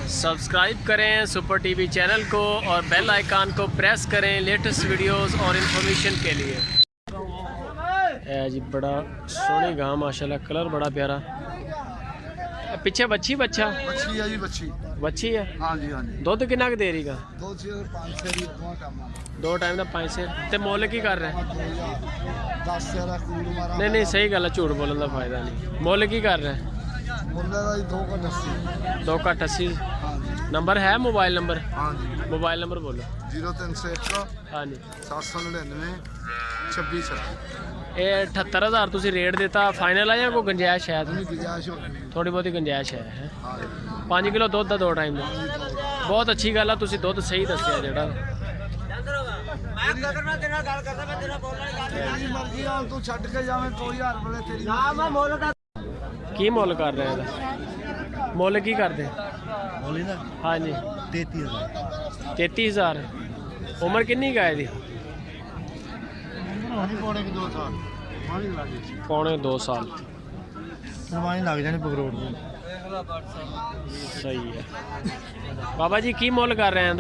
Subscribe करें super TV channel को और बेल आइकन को प्रेस करें लेटेस्ट वीडियोस और इन्फॉर्मेशन के लिए। जी बड़ा सोहनी गां माशाल्लाह, कलर बड़ा प्यारा। पिछे बच्ची बच्चा बच्ची है जी, बच्ची है। हाँ जी हाँ जी। दुध कितना दे रही गा? दो टाइम का 5 सेर। ते मुल की कर रहे हैं? 10 नहीं नहीं सही गल है, झूठ बोलने का फायदा नहीं। मुल की कर रहे हैं? 2 का 80। नंबर है मोबाइल नंबर? हाँ जी। मोबाइल नंबर बोलो। 0301 हाँ जी 799 26। ये 78,000 तुसी रेट देता, फाइनल है या कोई गुंजाइश है? गुंजाइश थोड़ी बहुत गुंजाइश है। हाँ 5 किलो दुध का 2 टाइम का। बहुत अच्छी गल है, तुसी दुध सही दसिया जेड़ा। की मुल कर रहे हैं? मुल की करते? हाँ जी 33,000। उम्र कितनी का है? पौने 2 साल लग जाने पकरोड़। सही है। बाबा जी की मुल कर रहे हैं?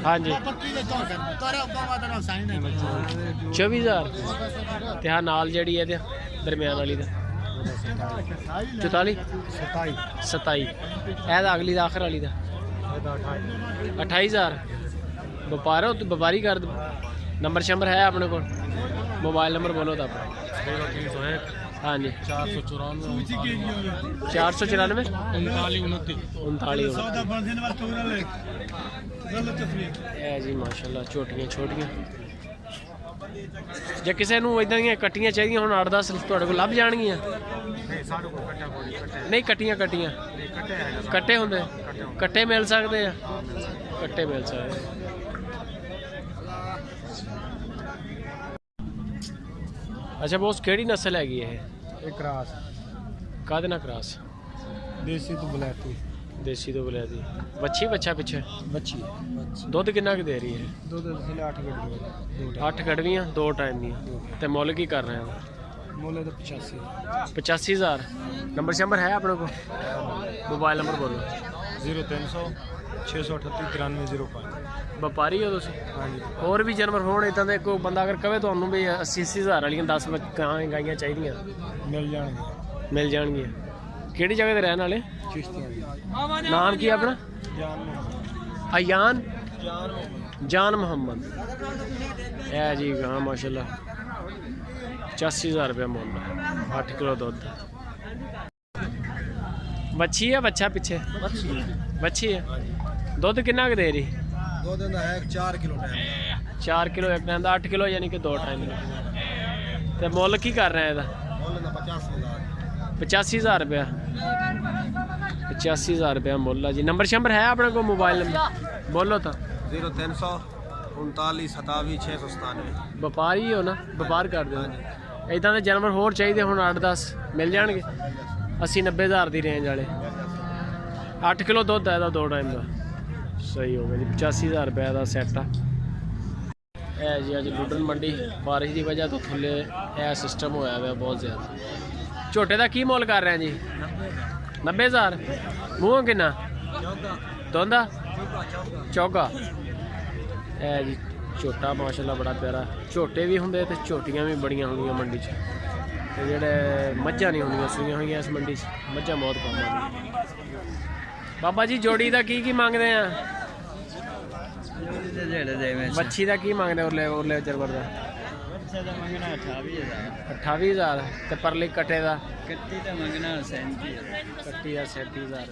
हाँ जी 24,000। ते हाँ नाल जड़ी है दरम्यान वाली 44 27। अगली आखिर वाली 28,000। व्यापारी कर। नंबर शंबर है अपने को? मोबाइल नंबर बोलो तो अपना। हाँ जी 494 जी माशाल्लाह। छोटियां छोटियां जे किसी को इदा दी कट्टियां चाहिए हुण 8-10 तुहाडे कोल लभ जाणगियां? नहीं कट्टियां कट्टे होंदे, कट्टे मिल सकते हैं। कट्टे मिल सकते। अच्छा बॉस केड़ी नस्ल हैगी है? क्रॉस। कादे ना क्रॉस? देसी तो बलैती। देसी तो बलैती। बच्ची बच्चा पिछे? बच्ची। दुध कितना दे रही है? दुध 8 गड़वियाँ 2 टाइम दी। ते मुल की कर रहे हैं? मुल तो 85,000। नंबर शंबर है अपने को? मोबाइल नंबर बोलो। 0300 638 9305। व्यापारी हो तुम? हाँ जी। होर भी जानवर होने इतना दे कोई बंदा अगर कहे तो भी 80,000 वाली 10 गाइयां चाहिए? मिल जाएंगे। किहड़ी जगह के रहने वाले? नाम की अपना? अयान जान मोहम्मद है जी। हाँ माशाल्लाह 85,000 रुपया मुल। 8 किलो दुध। बच्ची है बच्चा पिछे? बच्ची है। दुध कितना दे रही? 4 किलो। 4 किलो एक टाइम का। 8 किलो यानी कि 2 टाइम का। तो मुल की कर रहे हैं? 85,000 रुपया। 85,000 रुपया मुल है जी। नंबर शंबर है अपने को? मोबाइल नंबर बोलो तो। 0300 39 27 697। व्यापारी हो ना? व्यापार कर दो। इदा के जानवर होर चाहिए हुण 8-10 मिल जाएंगे? 80-90,000 की रेंज वाले। 8 किलो दुध है 2 टाइम का। सही हो गया जी। 85,000 रुपये का सैट है जी। अज लुडन मंडी बारिश की वजह तो थल्ले यह सिस्टम होया हुआ बहुत ज़्यादा। झोटे का की मुल कर रहे हैं जी? 90,000। मूँह किन्ना? दोंदा चौगा है जी। झोटा माशाल्लाह बड़ा प्यारा। झोटे भी होंगे तो झोटियाँ भी बड़िया होंगे मंडी च। ते जेह्ड़े मझां नहीं होंदियां सूइयां होइयां इस मंडी च। मझां बहुत कम आंदियां। बाबा जी जोड़ी का की मंगते हैं? बच्ची का की मंगते? उरले जानवर का 28,000। ते परली कट्टे का? कट्टी का 37,000।